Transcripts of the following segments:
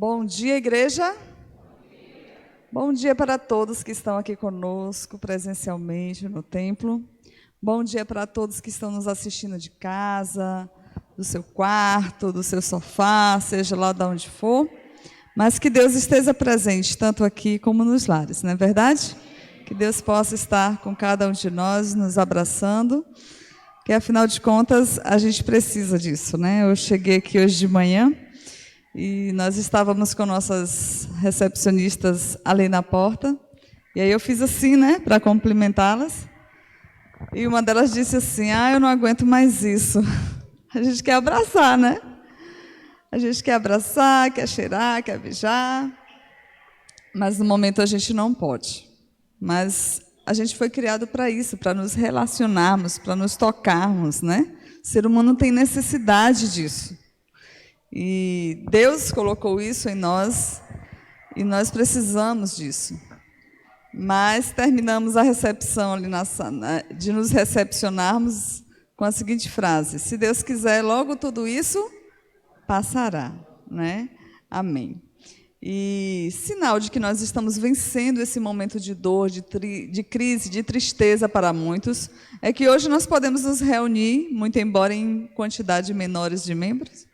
Bom dia, igreja. Bom dia para todos que estão aqui conosco presencialmente no templo. Bom dia para todos que estão nos assistindo de casa, do seu quarto, do seu sofá, seja lá de onde for. Mas que Deus esteja presente, tanto aqui como nos lares, não é verdade? Que Deus possa estar com cada um de nós, nos abraçando, que afinal de contas a gente precisa disso, né? Eu cheguei aqui hoje de manhã e nós estávamos com nossas recepcionistas ali na porta, e aí eu fiz assim, né, para cumprimentá-las, e uma delas disse assim: eu não aguento mais isso. A gente quer abraçar, né? A gente quer abraçar, quer cheirar, quer beijar, mas no momento a gente não pode. Mas a gente foi criado para isso, para nos relacionarmos, para nos tocarmos, né? O ser humano tem necessidade disso. E Deus colocou isso em nós, e nós precisamos disso. Mas terminamos a recepção ali de nos recepcionarmos com a seguinte frase: se Deus quiser, logo tudo isso passará, né? Amém. E sinal de que nós estamos vencendo esse momento de dor, de crise, de tristeza para muitos, é que hoje nós podemos nos reunir, muito embora em quantidade menores de membros,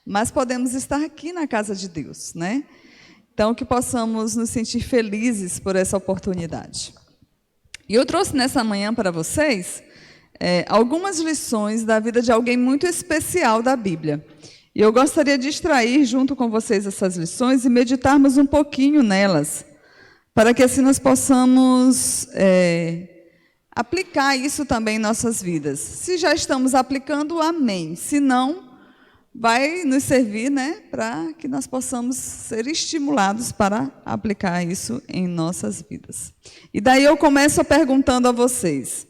mas podemos estar aqui na casa de Deus, né? Então, que possamos nos sentir felizes por essa oportunidade. E eu trouxe nessa manhã para vocês algumas lições da vida de alguém muito especial da Bíblia. E eu gostaria de extrair junto com vocês essas lições e meditarmos um pouquinho nelas, para que assim nós possamos aplicar isso também em nossas vidas. Se já estamos aplicando, amém. Se não, vai nos servir, né, para que nós possamos ser estimulados para aplicar isso em nossas vidas. E daí eu começo perguntando a vocês: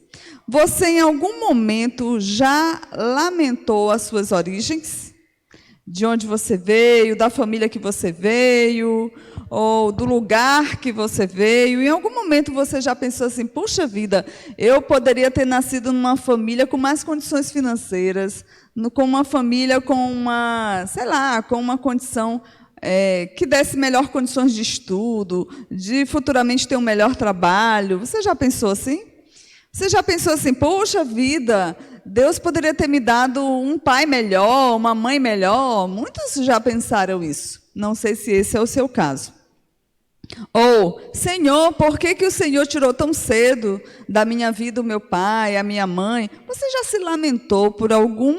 você em algum momento já lamentou as suas origens? De onde você veio, da família que você veio, ou do lugar que você veio? Em algum momento você já pensou assim: puxa vida, eu poderia ter nascido numa família com mais condições financeiras, com uma família com uma condição que desse melhor condições de estudo, de futuramente ter um melhor trabalho. Você já pensou assim? Você já pensou assim: poxa vida, Deus poderia ter me dado um pai melhor, uma mãe melhor? Muitos já pensaram isso. Não sei se esse é o seu caso. Ou: Senhor, por que o Senhor tirou tão cedo da minha vida o meu pai, a minha mãe? Você já se lamentou por algum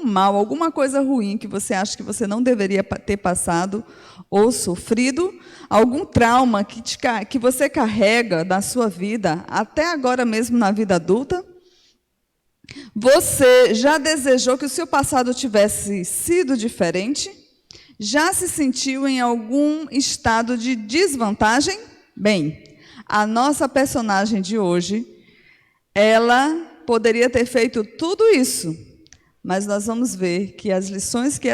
mal, alguma coisa ruim que você acha que você não deveria ter passado ou sofrido? Algum trauma que você carrega da sua vida, até agora mesmo na vida adulta? Você já desejou que o seu passado tivesse sido diferente? Já se sentiu em algum estado de desvantagem? Bem, a nossa personagem de hoje, ela poderia ter feito tudo isso, mas nós vamos ver que as lições que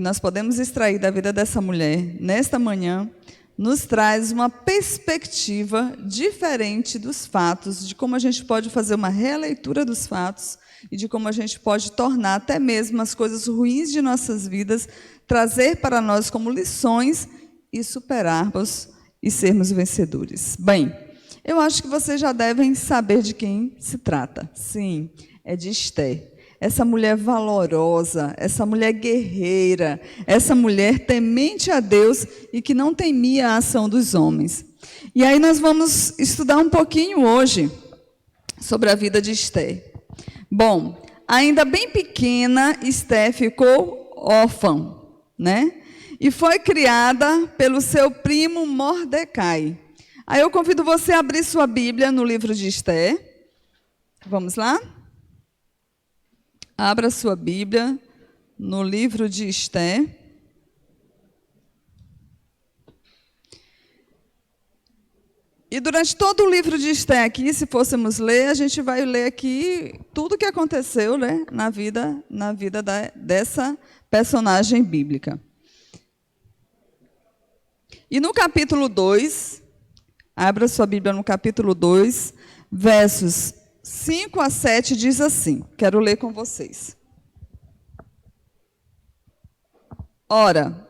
nós podemos extrair da vida dessa mulher, nesta manhã, nos traz uma perspectiva diferente dos fatos, de como a gente pode fazer uma releitura dos fatos e de como a gente pode tornar até mesmo as coisas ruins de nossas vidas, trazer para nós como lições e superarmos e sermos vencedores. Bem, eu acho que vocês já devem saber de quem se trata. Sim, é de Esther. Essa mulher valorosa, essa mulher guerreira, essa mulher temente a Deus e que não temia a ação dos homens. E aí nós vamos estudar um pouquinho hoje sobre a vida de Esther. Bom, ainda bem pequena, Esther ficou órfã, né? E foi criada pelo seu primo Mordecai. Aí eu convido você a abrir sua Bíblia no livro de Esther. Vamos lá? Abra sua Bíblia no livro de Esther. E durante todo o livro de Esther aqui, se fôssemos ler, a gente vai ler aqui tudo o que aconteceu, né, na vida dessa personagem bíblica. E no capítulo 2, abra sua Bíblia no capítulo 2, versos 5 a 7 diz assim, quero ler com vocês. Ora,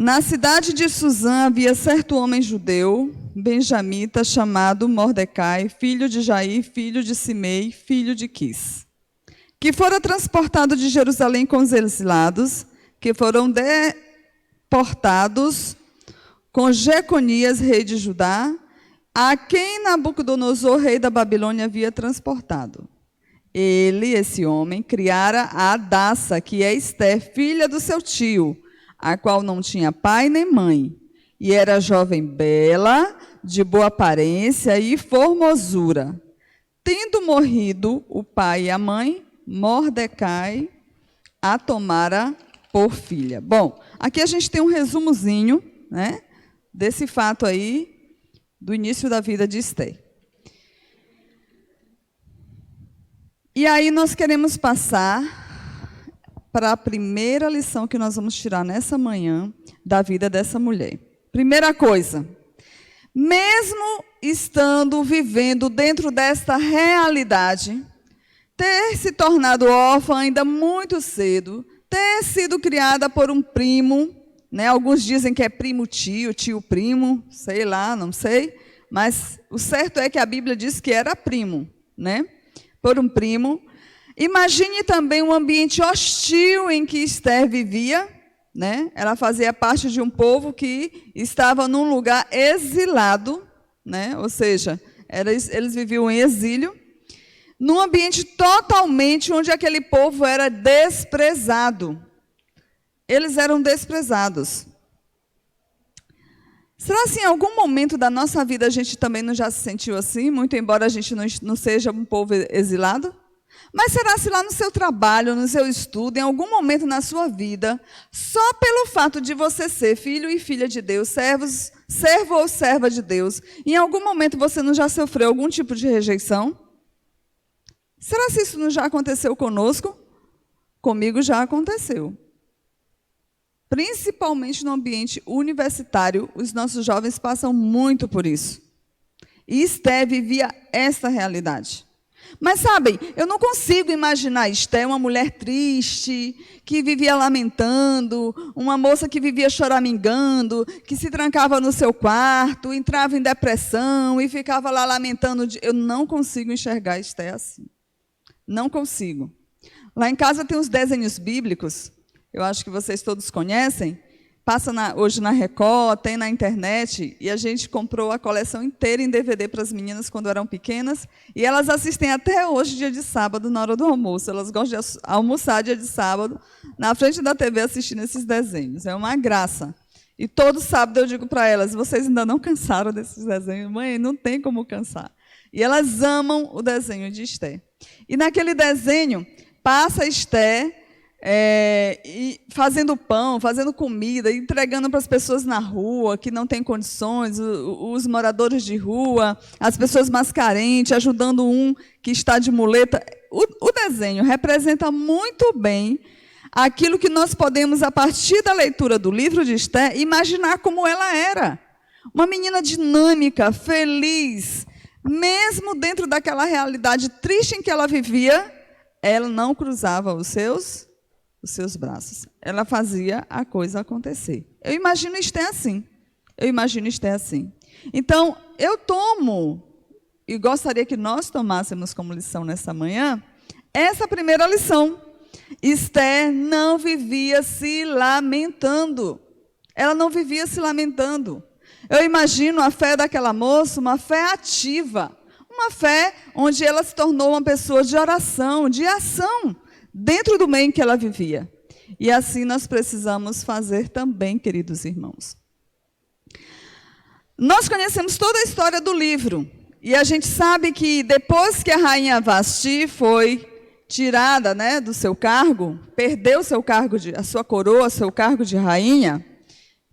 Na cidade de Susã havia certo homem judeu, benjamita, chamado Mordecai, filho de Jair, filho de Simei, filho de Quis, que fora transportado de Jerusalém com os exilados, que foram deportados com Jeconias, rei de Judá, a quem Nabucodonosor, rei da Babilônia, havia transportado. Ele, esse homem, criara a Hadassa, que é Ester, filha do seu tio, a qual não tinha pai nem mãe, e era jovem bela, de boa aparência e formosura. Tendo morrido o pai e a mãe, Mordecai a tomara por filha. Bom, aqui a gente tem um resumozinho, né, desse fato aí, do início da vida de Ester. E aí nós queremos passar para a primeira lição que nós vamos tirar nessa manhã da vida dessa mulher. Primeira coisa, mesmo estando vivendo dentro desta realidade, ter se tornado órfã ainda muito cedo, ter sido criada por um primo, né? Alguns dizem que é primo-tio, tio-primo, sei lá, não sei, mas o certo é que a Bíblia diz que era primo, né? Por um primo. Imagine também um ambiente hostil em que Ester vivia, né? Ela fazia parte de um povo que estava num lugar exilado, né? Ou seja, eles viviam em exílio, num ambiente totalmente onde aquele povo era desprezado. Eles eram desprezados. Será que em algum momento da nossa vida a gente também não já se sentiu assim, muito embora a gente não seja um povo exilado? Mas será se lá no seu trabalho, no seu estudo, em algum momento na sua vida, só pelo fato de você ser filho e filha de Deus, servo ou serva de Deus, em algum momento você não já sofreu algum tipo de rejeição? Será se isso não já aconteceu conosco? Comigo já aconteceu. Principalmente no ambiente universitário, os nossos jovens passam muito por isso. E Ester vivia essa realidade. Mas, sabem, eu não consigo imaginar Ester, uma mulher triste, que vivia lamentando, uma moça que vivia choramingando, que se trancava no seu quarto, entrava em depressão e ficava lá lamentando. Eu não consigo enxergar Ester assim. Não consigo. Lá em casa tem uns desenhos bíblicos, eu acho que vocês todos conhecem, passa hoje na Record, tem na internet, e a gente comprou a coleção inteira em DVD para as meninas quando eram pequenas, e elas assistem até hoje, dia de sábado, na hora do almoço. Elas gostam de almoçar dia de sábado, na frente da TV, assistindo esses desenhos. É uma graça. E todo sábado eu digo para elas, vocês ainda não cansaram desses desenhos? Mãe, não tem como cansar. E elas amam o desenho de Ester. E naquele desenho, passa Ester fazendo pão, fazendo comida, entregando para as pessoas na rua, que não têm condições, os moradores de rua, as pessoas mais carentes, ajudando um que está de muleta. O desenho representa muito bem aquilo que nós podemos, a partir da leitura do livro de Ester, imaginar como ela era. Uma menina dinâmica, feliz, mesmo dentro daquela realidade triste em que ela vivia, ela não cruzava os seus braços. Ela fazia a coisa acontecer. Eu imagino Ester assim. Então, eu tomo, e gostaria que nós tomássemos como lição nessa manhã, essa primeira lição. Ester não vivia se lamentando. Ela não vivia se lamentando. Eu imagino a fé daquela moça, uma fé ativa. Uma fé onde ela se tornou uma pessoa de oração, de ação, dentro do meio em que ela vivia. E assim nós precisamos fazer também, queridos irmãos. Nós conhecemos toda a história do livro. E a gente sabe que depois que a rainha Vasti foi tirada, né, do seu cargo, perdeu seu cargo, a sua coroa, seu cargo de rainha,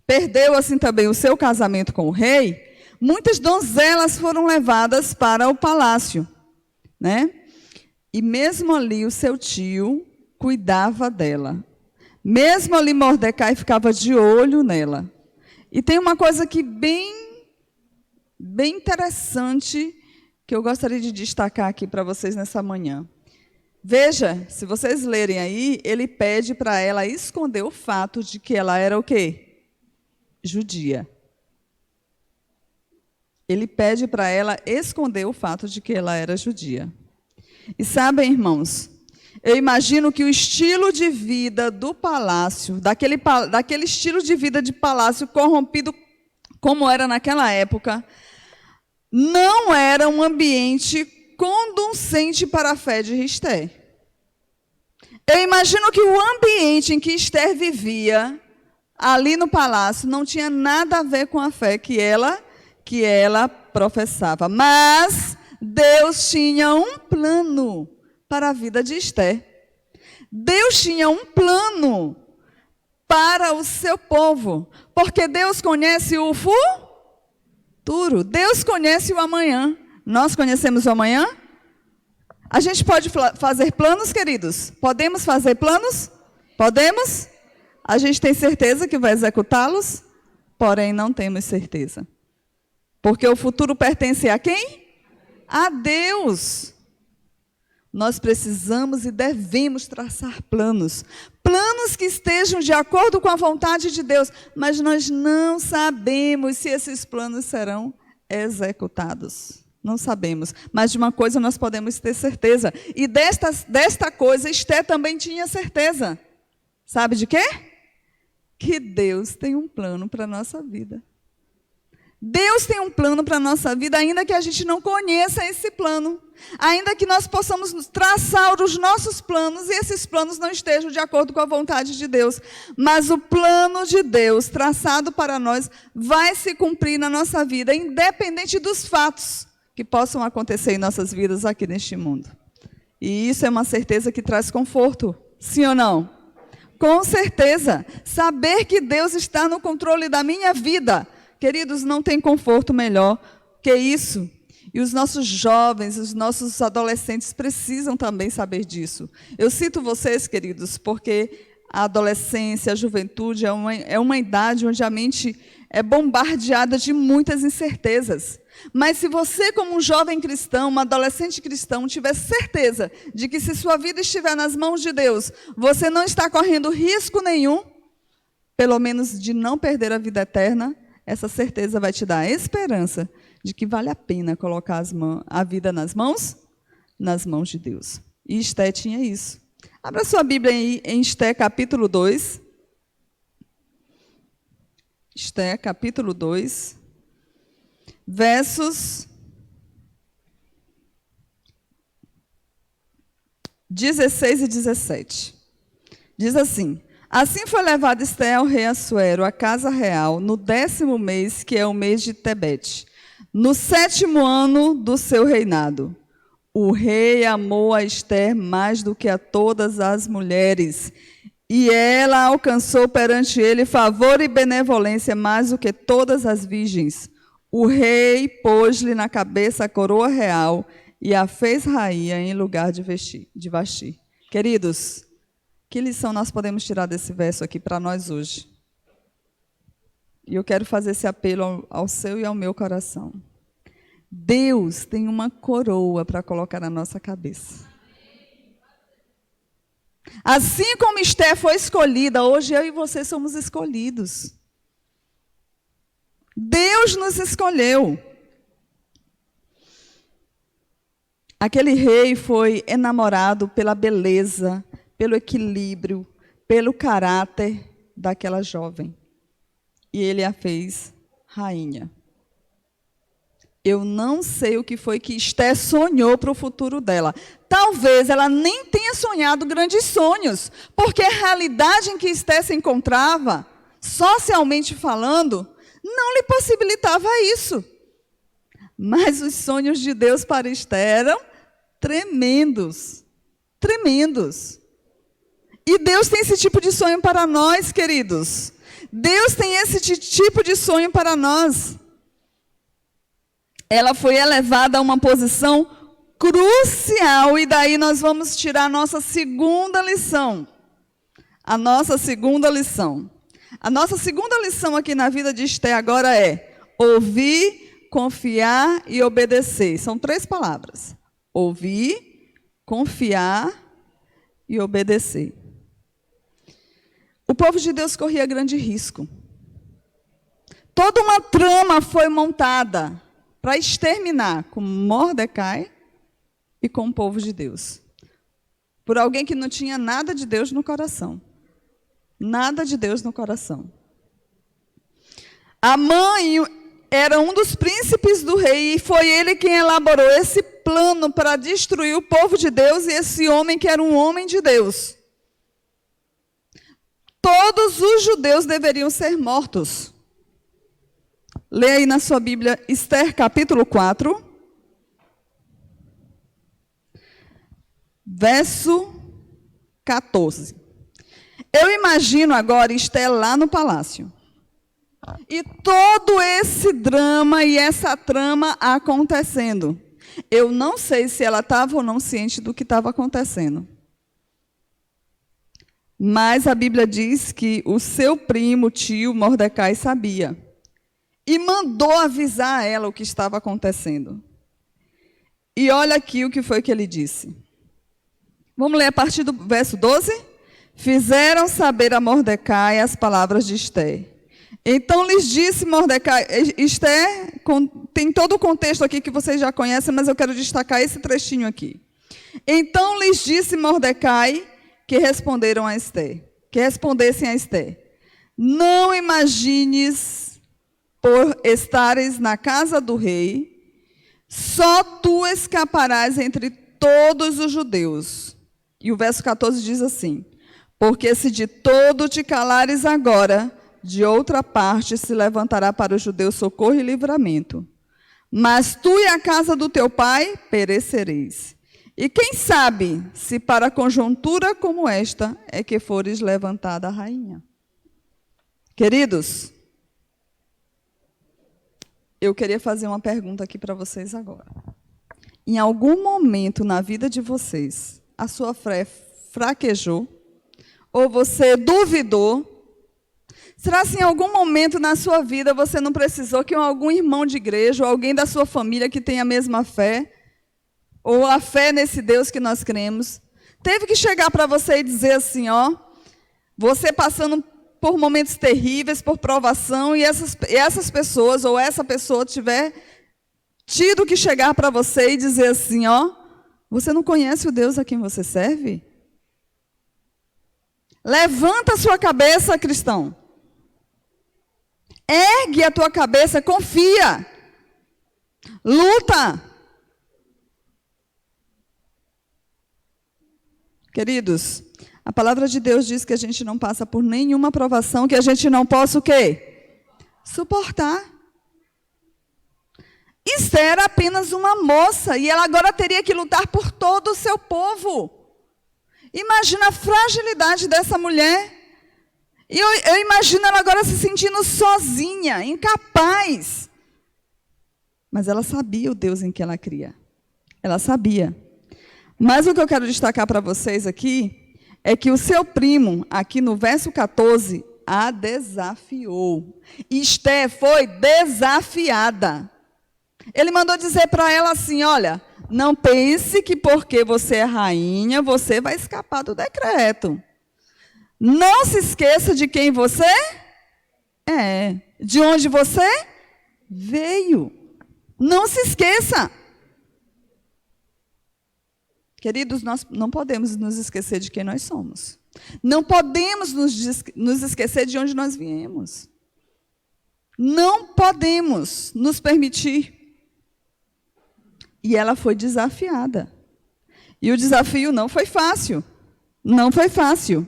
perdeu assim também o seu casamento com o rei, muitas donzelas foram levadas para o palácio, né? E mesmo ali o seu tio cuidava dela. Mesmo ali Mordecai ficava de olho nela. E tem uma coisa que bem interessante que eu gostaria de destacar aqui para vocês nessa manhã. Veja, se vocês lerem aí, ele pede para ela esconder o fato de que ela era o quê? judia. Ele pede para ela esconder o fato de que ela era judia. E sabem, irmãos, eu imagino que o estilo de vida do palácio, daquele estilo de vida de palácio corrompido como era naquela época, não era um ambiente conducente para a fé de Esther. Eu imagino que o ambiente em que Esther vivia, ali no palácio, não tinha nada a ver com a fé que ela professava. Mas Deus tinha um plano para a vida de Esther. Deus tinha um plano para o seu povo, porque Deus conhece o futuro, Deus conhece o amanhã. Nós conhecemos o amanhã? A gente pode fazer planos, queridos? Podemos fazer planos? Podemos? A gente tem certeza que vai executá-los? Porém, não temos certeza. Porque o futuro pertence a quem? A Deus. Nós precisamos e devemos traçar planos. Planos que estejam de acordo com a vontade de Deus. Mas nós não sabemos se esses planos serão executados. Não sabemos. Mas de uma coisa nós podemos ter certeza. E desta coisa, Esther também tinha certeza. Sabe de quê? Que Deus tem um plano para a nossa vida. Deus tem um plano para a nossa vida, ainda que a gente não conheça esse plano. Ainda que nós possamos traçar os nossos planos e esses planos não estejam de acordo com a vontade de Deus. Mas o plano de Deus traçado para nós vai se cumprir na nossa vida, independente dos fatos que possam acontecer em nossas vidas aqui neste mundo. E isso é uma certeza que traz conforto, sim ou não? Com certeza, saber que Deus está no controle da minha vida. Queridos, não tem conforto melhor que isso. E os nossos jovens, os nossos adolescentes precisam também saber disso. Eu cito vocês, queridos, porque a adolescência, a juventude é uma idade onde a mente é bombardeada de muitas incertezas. Mas se você, como um jovem cristão, um adolescente cristão, tiver certeza de que se sua vida estiver nas mãos de Deus, você não está correndo risco nenhum, pelo menos de não perder a vida eterna, essa certeza vai te dar a esperança de que vale a pena colocar a vida nas mãos de Deus. E Esther tinha isso. Abra sua Bíblia aí em Esther, capítulo 2. Esther, capítulo 2, versos 16 e 17. Diz assim: assim foi levada Esther ao rei Assuero, à casa real, no 10º mês, que é o mês de Tebete, no 7º ano do seu reinado. O rei amou a Esther mais do que a todas as mulheres, e ela alcançou perante ele favor e benevolência mais do que todas as virgens. O rei pôs-lhe na cabeça a coroa real e a fez rainha em lugar de Vasti. Queridos, que lição nós podemos tirar desse verso aqui para nós hoje? E eu quero fazer esse apelo ao seu e ao meu coração. Deus tem uma coroa para colocar na nossa cabeça. Assim como Esther foi escolhida, hoje eu e você somos escolhidos. Deus nos escolheu. Aquele rei foi enamorado pela beleza, pelo equilíbrio, pelo caráter daquela jovem. E ele a fez rainha. Eu não sei o que foi que Esther sonhou para o futuro dela. Talvez ela nem tenha sonhado grandes sonhos, porque a realidade em que Esther se encontrava, socialmente falando, não lhe possibilitava isso. Mas os sonhos de Deus para Esther eram tremendos. Tremendos. E Deus tem esse tipo de sonho para nós, queridos. Deus tem esse tipo de sonho para nós. Ela foi elevada a uma posição crucial, e daí nós vamos tirar a nossa segunda lição. A nossa segunda lição. A nossa segunda lição aqui na vida de Esther agora é ouvir, confiar e obedecer. São 3 palavras. Ouvir, confiar e obedecer. O povo de Deus corria grande risco. Toda uma trama foi montada para exterminar com Mordecai e com o povo de Deus. Por alguém que não tinha nada de Deus no coração. Nada de Deus no coração. Amã era um dos príncipes do rei e foi ele quem elaborou esse plano para destruir o povo de Deus e esse homem que era um homem de Deus. Todos os judeus deveriam ser mortos. Leia aí na sua Bíblia, Esther, capítulo 4, verso 14. Eu imagino agora Esther lá no palácio. E todo esse drama e essa trama acontecendo. Eu não sei se ela estava ou não ciente do que estava acontecendo. Mas a Bíblia diz que o seu primo, tio, Mordecai, sabia. E mandou avisar a ela o que estava acontecendo. E olha aqui o que foi que ele disse. Vamos ler a partir do verso 12? Fizeram saber a Mordecai as palavras de Esther. Então lhes disse Mordecai, Esther, tem todo o contexto aqui que vocês já conhecem, mas eu quero destacar esse trechinho aqui. Então lhes disse Mordecai que responderam a Esther, que respondessem a Esther. Não imagines por estares na casa do rei, só tu escaparás entre todos os judeus. E o verso 14 diz assim, porque se de todo te calares agora, de outra parte se levantará para os judeus socorro e livramento. Mas tu e a casa do teu pai perecereis. E quem sabe se para conjuntura como esta é que fores levantada a rainha. Queridos, eu queria fazer uma pergunta aqui para vocês agora. Em algum momento na vida de vocês, a sua fé fraquejou? Ou você duvidou? Será que em algum momento na sua vida você não precisou que algum irmão de igreja ou alguém da sua família que tenha a mesma fé, ou a fé nesse Deus que nós cremos, teve que chegar para você e dizer assim, ó, você passando por momentos terríveis, por provação, e essas pessoas, ou essa pessoa tiver tido que chegar para você e dizer assim, ó, você não conhece o Deus a quem você serve? Levanta a sua cabeça, cristão. Ergue a tua cabeça, confia. Luta. Queridos, a palavra de Deus diz que a gente não passa por nenhuma provação que a gente não possa o quê? Suportar. Esther era apenas uma moça e ela agora teria que lutar por todo o seu povo. Imagina a fragilidade dessa mulher. E eu imagino ela agora se sentindo sozinha, incapaz. Mas ela sabia o Deus em que ela cria. Ela sabia. Mas o que eu quero destacar para vocês aqui é que o seu primo, aqui no verso 14, a desafiou. Esther foi desafiada. Ele mandou dizer para ela assim, olha, não pense que porque você é rainha, você vai escapar do decreto. Não se esqueça de quem você é, de onde você veio. Não se esqueça. Queridos, nós não podemos nos esquecer de quem nós somos. Não podemos nos esquecer de onde nós viemos. Não podemos nos permitir. E ela foi desafiada. E o desafio não foi fácil. Não foi fácil.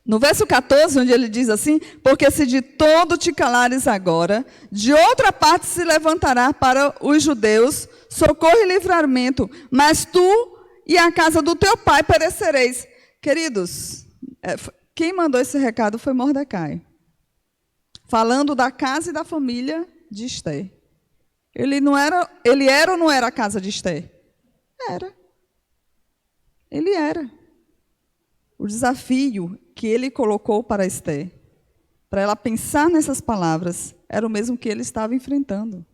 No verso 14, onde ele diz assim, porque se de todo te calares agora, de outra parte se levantará para os judeus socorro e livramento, mas tu e a casa do teu pai perecereis. Queridos, quem mandou esse recado foi Mordecai, falando da casa e da família de Esther. Ele era ou não era a casa de Esther? Era. Ele era. O desafio que ele colocou para Esther, para ela pensar nessas palavras, era o mesmo que ele estava enfrentando.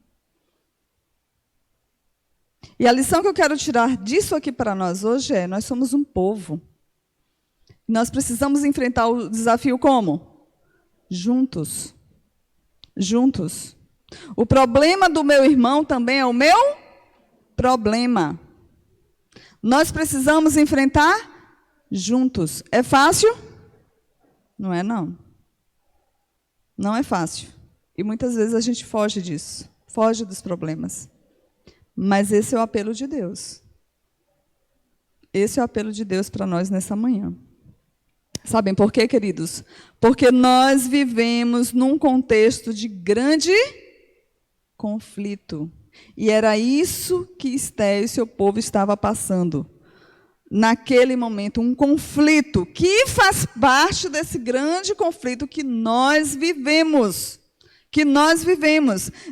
E a lição que eu quero tirar disso aqui para nós hoje é, nós somos um povo. Nós precisamos enfrentar o desafio como? Juntos. juntos. O problema do meu irmão também é o meu problema. Nós precisamos enfrentar juntos. É fácil? Não é, não. Não é fácil. E muitas vezes a gente foge disso, foge dos problemas. Mas esse é o apelo de Deus. Esse é o apelo de Deus para nós nessa manhã. Sabem por quê, queridos? Porque nós vivemos num contexto de grande conflito. E era isso que Esté e seu povo estava passando. Naquele momento, um conflito que faz parte desse grande conflito que nós vivemos.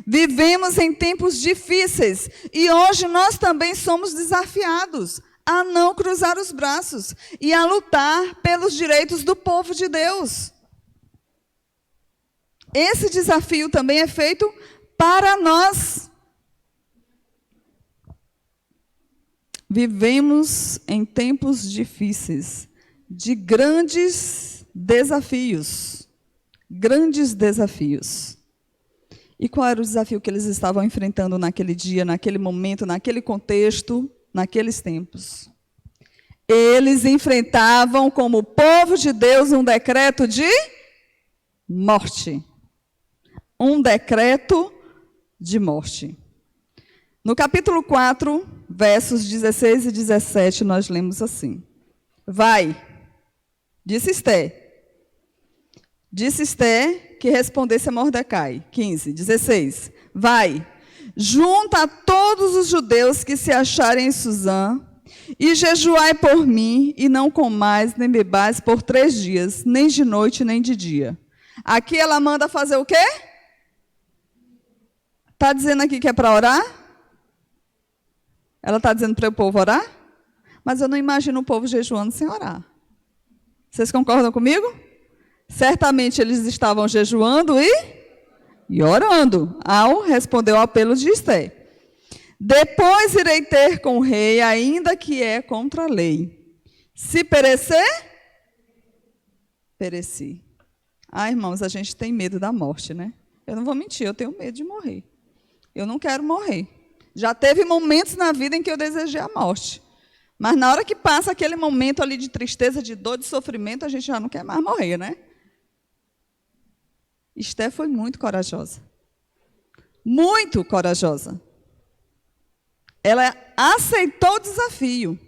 Vivemos em tempos difíceis. E hoje nós também somos desafiados a não cruzar os braços e a lutar pelos direitos do povo de Deus. Esse desafio também é feito para nós. Vivemos em tempos difíceis, de grandes desafios. Grandes desafios. E qual era o desafio que eles estavam enfrentando naquele dia, naquele momento, naquele contexto, naqueles tempos? Eles enfrentavam, como povo de Deus, um decreto de morte. Um decreto de morte. No capítulo 4, versos 16 e 17, nós lemos assim. Vai, disse Esté que respondesse a Mordecai. 15, 16. Vai, junta a todos os judeus que se acharem em Suzã, e jejuai por mim, e não comais nem bebais por 3 dias, nem de noite nem de dia. Aqui ela manda fazer o quê? Está dizendo aqui que é para orar? Ela está dizendo para o povo orar? Mas eu não imagino o povo jejuando sem orar. Vocês concordam comigo? Certamente eles estavam jejuando e orando, ao responder ao apelo de Esté. Depois irei ter com o rei, ainda que é contra a lei. Se perecer, pereci. Irmãos, a gente tem medo da morte, né? Eu não vou mentir, eu tenho medo de morrer. Eu não quero morrer. Já teve momentos na vida em que eu desejei a morte. Mas na hora que passa aquele momento ali de tristeza, de dor, de sofrimento, a gente já não quer mais morrer, né? Esté foi muito corajosa. Muito corajosa. Ela aceitou o desafio,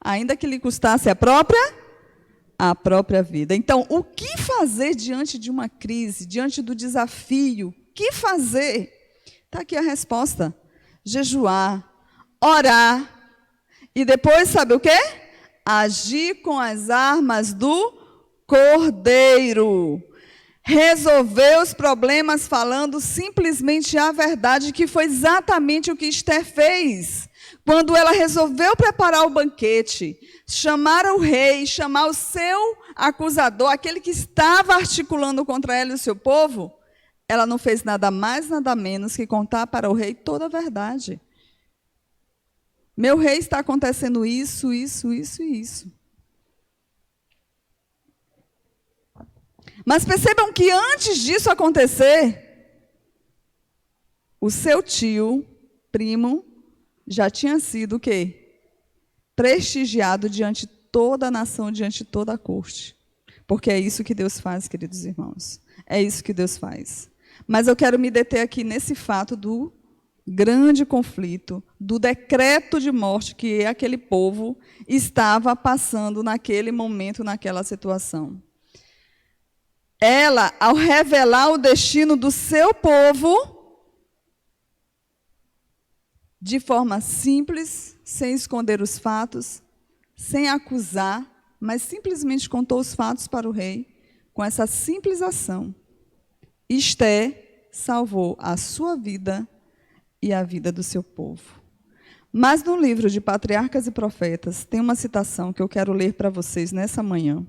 ainda que lhe custasse a própria vida. Então, o que fazer diante de uma crise, diante do desafio? O que fazer? Está aqui a resposta. Jejuar, orar, e depois, sabe o quê? Agir com as armas do Cordeiro. Resolver os problemas falando simplesmente a verdade, que foi exatamente o que Esté fez. Quando ela resolveu preparar o banquete, chamar o rei, chamar o seu acusador, aquele que estava articulando contra ela e o seu povo, ela não fez nada mais, nada menos que contar para o rei toda a verdade. Meu rei, está acontecendo isso, isso, isso e isso. Mas percebam que antes disso acontecer, o seu tio, primo, já tinha sido o quê? Prestigiado diante de toda a nação, diante de toda a corte. Porque é isso que Deus faz, queridos irmãos. É isso que Deus faz. Mas eu quero me deter aqui nesse fato do grande conflito, do decreto de morte que aquele povo estava passando naquele momento, naquela situação. Ela, ao revelar o destino do seu povo, de forma simples, sem esconder os fatos, sem acusar, mas simplesmente contou os fatos para o rei, com essa simples ação, Esté salvou a sua vida e a vida do seu povo. Mas no livro de Patriarcas e Profetas, tem uma citação que eu quero ler para vocês nessa manhã.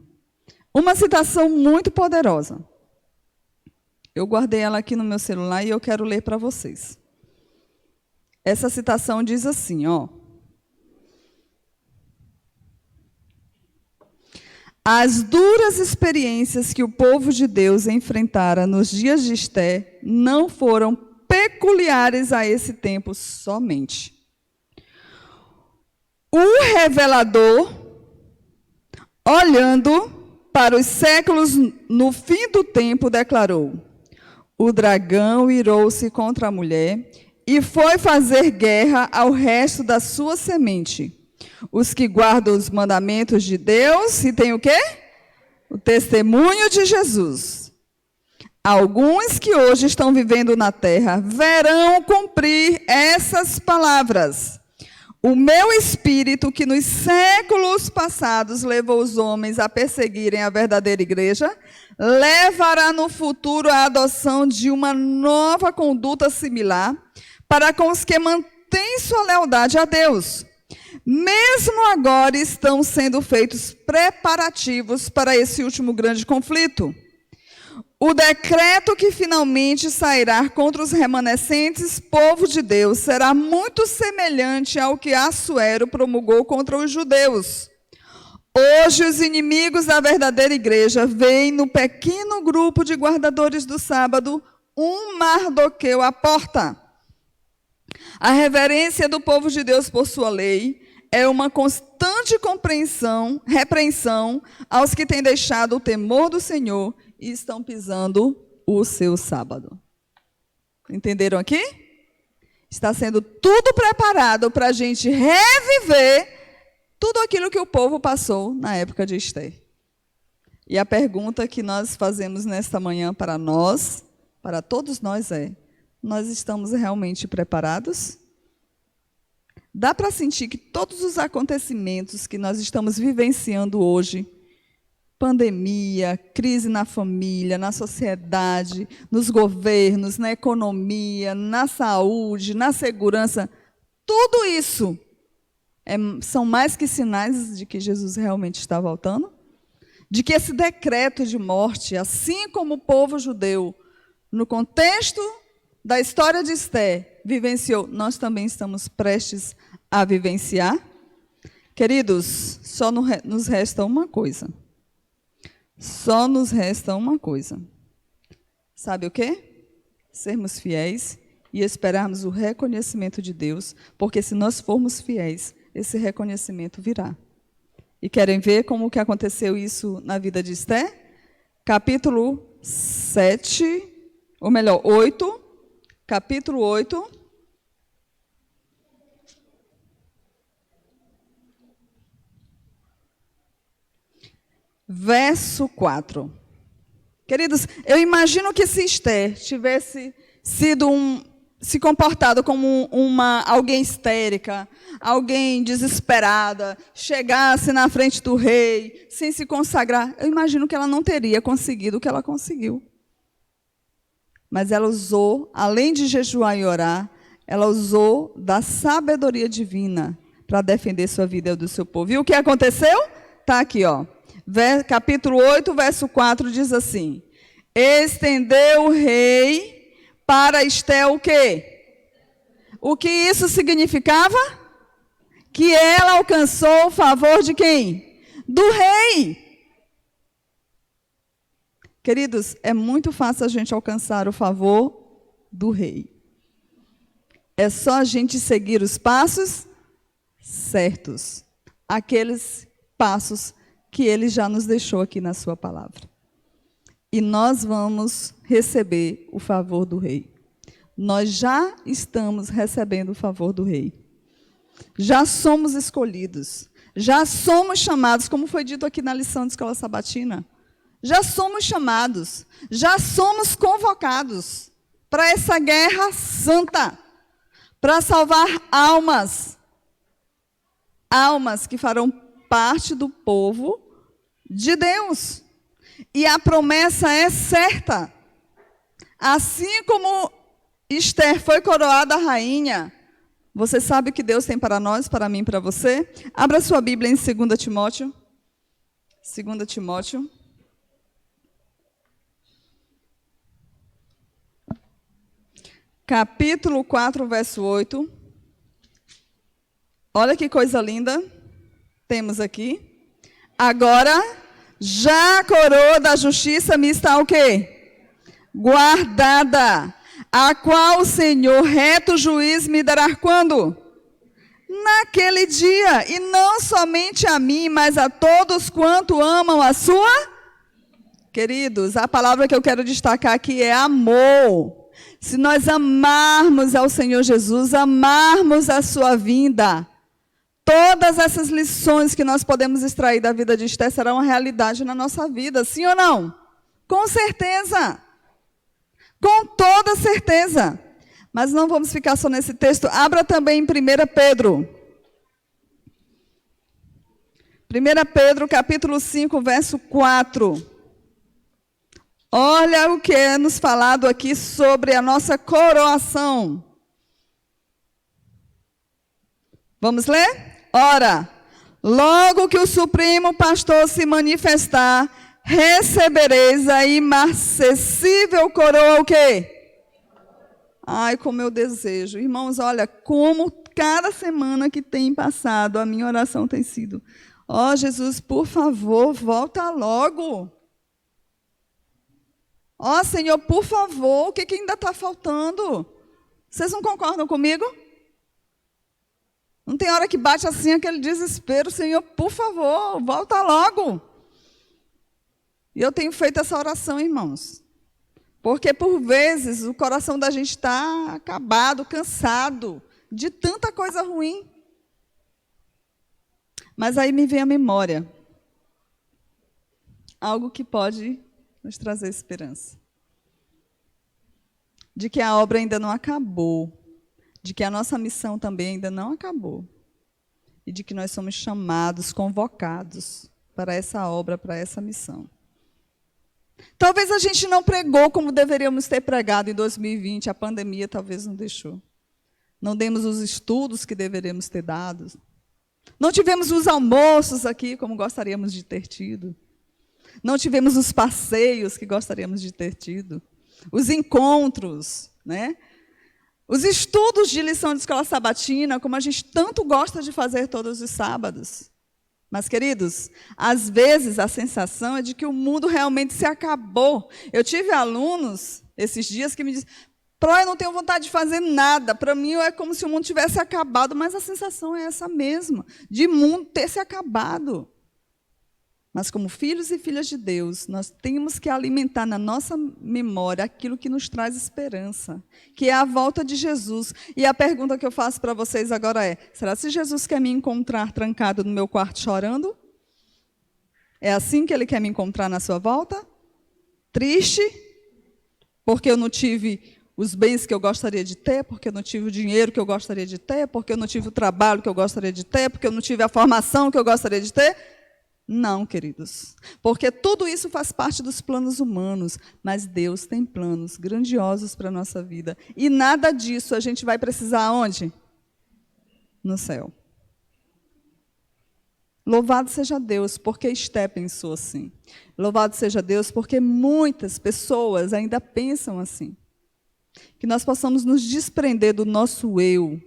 Uma citação muito poderosa. Eu guardei ela aqui no meu celular e eu quero ler para vocês. Essa citação diz assim, ó. As duras experiências que o povo de Deus enfrentara nos dias de Esté não foram peculiares a esse tempo somente. O revelador, olhando para os séculos no fim do tempo, declarou: o dragão irou-se contra a mulher e foi fazer guerra ao resto da sua semente. Os que guardam os mandamentos de Deus e têm o quê? O testemunho de Jesus. Alguns que hoje estão vivendo na terra verão cumprir essas palavras. O meu espírito, que nos séculos passados levou os homens a perseguirem a verdadeira igreja, levará no futuro a adoção de uma nova conduta similar para com os que mantêm sua lealdade a Deus. Mesmo agora estão sendo feitos preparativos para esse último grande conflito. O decreto que finalmente sairá contra os remanescentes povo de Deus será muito semelhante ao que Assuero promulgou contra os judeus. Hoje os inimigos da verdadeira igreja veem no pequeno grupo de guardadores do sábado um Mardoqueu à porta. A reverência do povo de Deus por sua lei é uma constante repreensão aos que têm deixado o temor do Senhor e estão pisando o seu sábado. Entenderam aqui? Está sendo tudo preparado para a gente reviver tudo aquilo que o povo passou na época de Esté. E a pergunta que nós fazemos nesta manhã para nós, para todos nós é: nós estamos realmente preparados? Dá para sentir que todos os acontecimentos que nós estamos vivenciando hoje, pandemia, crise na família, na sociedade, nos governos, na economia, na saúde, na segurança, tudo isso são mais que sinais de que Jesus realmente está voltando? De que esse decreto de morte, assim como o povo judeu, no contexto da história de Esté, vivenciou, nós também estamos prestes a vivenciar? Queridos, só nos resta uma coisa. Só nos resta uma coisa. Sabe o quê? Sermos fiéis e esperarmos o reconhecimento de Deus, porque se nós formos fiéis, esse reconhecimento virá. E querem ver como que aconteceu isso na vida de Esté? Capítulo 7, ou melhor, 8, capítulo 8. Verso 4. Queridos, eu imagino que se Esté tivesse sido se comportado como alguém histérica, alguém desesperada, chegasse na frente do rei, sem se consagrar, eu imagino que ela não teria conseguido o que ela conseguiu. Mas ela usou, além de jejuar e orar, ela usou da sabedoria divina para defender sua vida e do seu povo. E o que aconteceu? Está aqui, ó. Capítulo 8, verso 4, diz assim: estendeu o rei para Esté o quê? O que isso significava? Que ela alcançou o favor de quem? Do rei. Queridos, é muito fácil a gente alcançar o favor do rei. É só a gente seguir os passos certos. Aqueles passos que ele já nos deixou aqui na sua palavra. E nós vamos receber o favor do rei. Nós já estamos recebendo o favor do rei. Já somos escolhidos. Já somos chamados, como foi dito aqui na lição de escola sabatina. Já somos chamados. Já somos convocados para essa guerra santa. Para salvar almas. Almas que farão parte do povo de Deus. E a promessa é certa. Assim como Esther foi coroada rainha, você sabe o que Deus tem para nós, para mim e para você? Abra sua Bíblia em 2 Timóteo. 2 Timóteo. Capítulo 4, verso 8. Olha que coisa linda temos aqui. Agora, Já a coroa da justiça me está o quê? Guardada, a qual o Senhor, reto juiz, me dará quando? Naquele dia, e não somente a mim, mas a todos quanto amam a sua. Queridos, a palavra que eu quero destacar aqui é amor. Se nós amarmos ao Senhor Jesus, amarmos a sua vinda, todas essas lições que nós podemos extrair da vida de Esther serão uma realidade na nossa vida, sim ou não? Com certeza. Com toda certeza. Mas não vamos ficar só nesse texto. Abra também em 1 Pedro. 1 Pedro, capítulo 5, verso 4. Olha o que é nos falado aqui sobre a nossa coroação. Vamos ler? Ora, logo que o Supremo Pastor se manifestar, recebereis a imarcessível coroa o quê? Ai, como eu desejo. Irmãos, olha, como cada semana que tem passado, a minha oração tem sido: ó, Jesus, por favor, volta logo. Ó, Senhor, por favor, o que ainda está faltando? Vocês não concordam comigo? Não tem hora que bate assim aquele desespero: Senhor, por favor, volta logo. E eu tenho feito essa oração, irmãos. Porque, por vezes, o coração da gente está acabado, cansado de tanta coisa ruim. Mas aí me vem à memória algo que pode nos trazer esperança. De que a obra ainda não acabou. De que a nossa missão também ainda não acabou. E de que nós somos chamados, convocados para essa obra, para essa missão. Talvez a gente não pregou como deveríamos ter pregado em 2020, a pandemia talvez não deixou. Não demos os estudos que deveríamos ter dado. Não tivemos os almoços aqui como gostaríamos de ter tido. Não tivemos os passeios que gostaríamos de ter tido. Os encontros, né? Os estudos de lição de escola sabatina, como a gente tanto gosta de fazer todos os sábados. Mas, queridos, às vezes a sensação é de que o mundo realmente se acabou. Eu tive alunos esses dias que me dizem: Pro, eu não tenho vontade de fazer nada. Para mim é como se o mundo tivesse acabado, mas a sensação é essa mesma, de o mundo ter se acabado. Mas como filhos e filhas de Deus, nós temos que alimentar na nossa memória aquilo que nos traz esperança, que é a volta de Jesus. E a pergunta que eu faço para vocês agora é: será que Jesus quer me encontrar trancado no meu quarto chorando? É assim que Ele quer me encontrar na sua volta? Triste? Porque eu não tive os bens que eu gostaria de ter, porque eu não tive o dinheiro que eu gostaria de ter, porque eu não tive o trabalho que eu gostaria de ter, porque eu não tive a formação que eu gostaria de ter? Não, queridos, porque tudo isso faz parte dos planos humanos, mas Deus tem planos grandiosos para a nossa vida. E nada disso a gente vai precisar aonde? No céu. Louvado seja Deus, porque Esther pensou assim. Louvado seja Deus, porque muitas pessoas ainda pensam assim. Que nós possamos nos desprender do nosso eu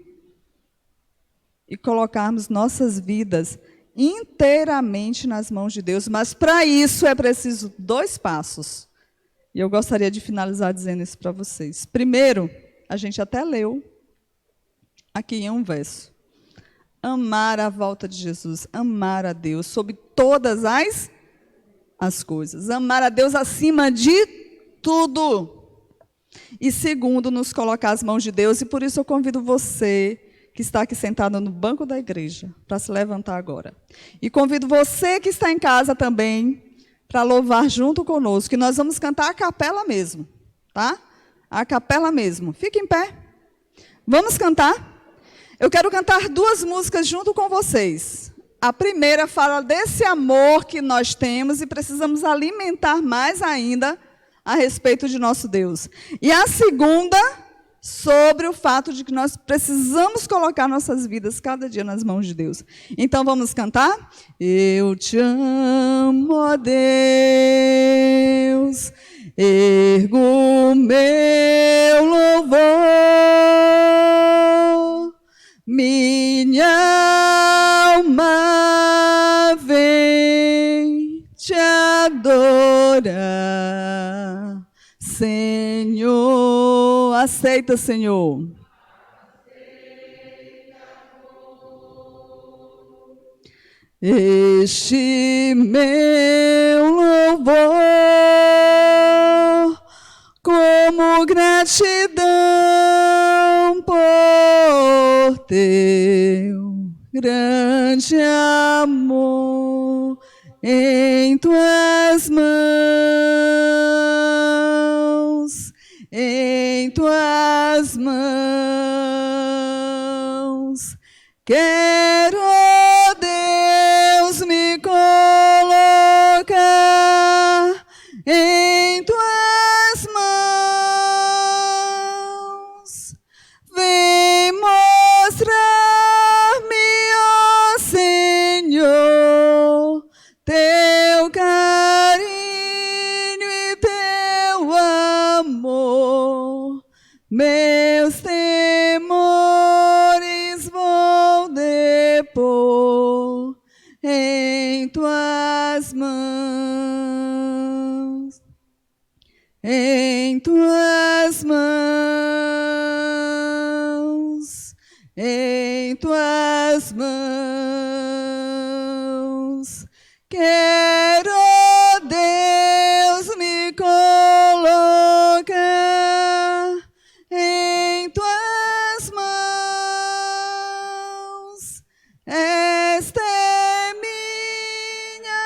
e colocarmos nossas vidas inteiramente nas mãos de Deus, mas para isso é preciso 2 passos. E eu gostaria de finalizar dizendo isso para vocês. Primeiro, a gente até leu aqui em um verso: amar a volta de Jesus, amar a Deus sobre todas as coisas, amar a Deus acima de tudo. E segundo, nos colocar às mãos de Deus, e por isso eu convido você que está aqui sentado no banco da igreja, para se levantar agora. E convido você que está em casa também, para louvar junto conosco, que nós vamos cantar a capela mesmo, tá? A capela mesmo. Fique em pé. Vamos cantar? Eu quero cantar 2 músicas junto com vocês. A primeira fala desse amor que nós temos e precisamos alimentar mais ainda a respeito de nosso Deus. E a segunda, sobre o fato de que nós precisamos colocar nossas vidas cada dia nas mãos de Deus. Então vamos cantar? Eu te amo, ó Deus, ergo meu louvor, minha alma vem te Senhor, aceita, Senhor. Este meu louvor, como gratidão por teu grande amor em tuas mãos, em tuas mãos. Quero, Deus, me colocar em tuas mãos. Vem mostrar-me, ó Senhor, teu carinho e teu amor. Meus temores vou depor em tuas mãos, em tuas mãos, em tuas mãos. Quero, Deus, me colocar em tuas mãos. Esta é minha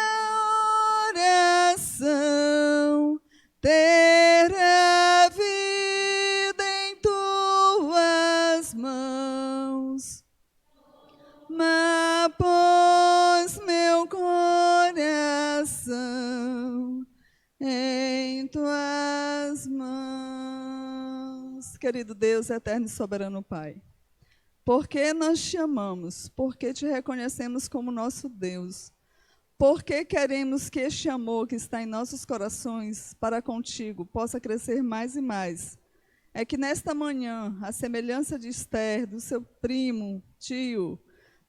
oração, ter a vida em tuas mãos. Mas pôs meu coração em tuas mãos. Querido Deus, eterno e soberano Pai, porque nós te amamos, porque te reconhecemos como nosso Deus, porque queremos que este amor que está em nossos corações para contigo possa crescer mais e mais. É que nesta manhã, a semelhança de Esther, do seu primo, tio,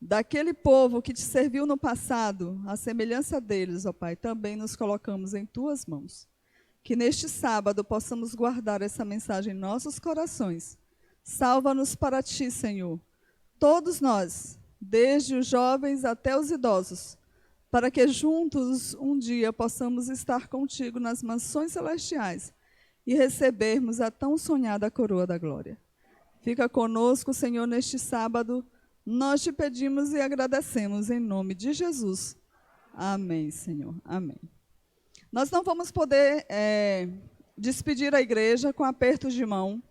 daquele povo que te serviu no passado, a semelhança deles, ó Pai, também nos colocamos em tuas mãos. Que neste sábado possamos guardar essa mensagem em nossos corações. Salva-nos para ti, Senhor, todos nós, desde os jovens até os idosos, para que juntos um dia possamos estar contigo nas mansões celestiais e recebermos a tão sonhada coroa da glória. Fica conosco, Senhor, neste sábado. Nós te pedimos e agradecemos em nome de Jesus. Amém, Senhor. Amém. Nós não vamos poder despedir a igreja com apertos de mão,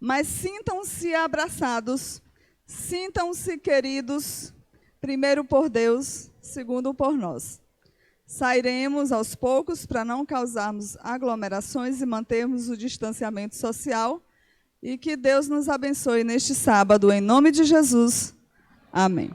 mas sintam-se abraçados, sintam-se queridos, primeiro por Deus, segundo por nós. Sairemos aos poucos para não causarmos aglomerações e mantermos o distanciamento social. E que Deus nos abençoe neste sábado, em nome de Jesus. Amém.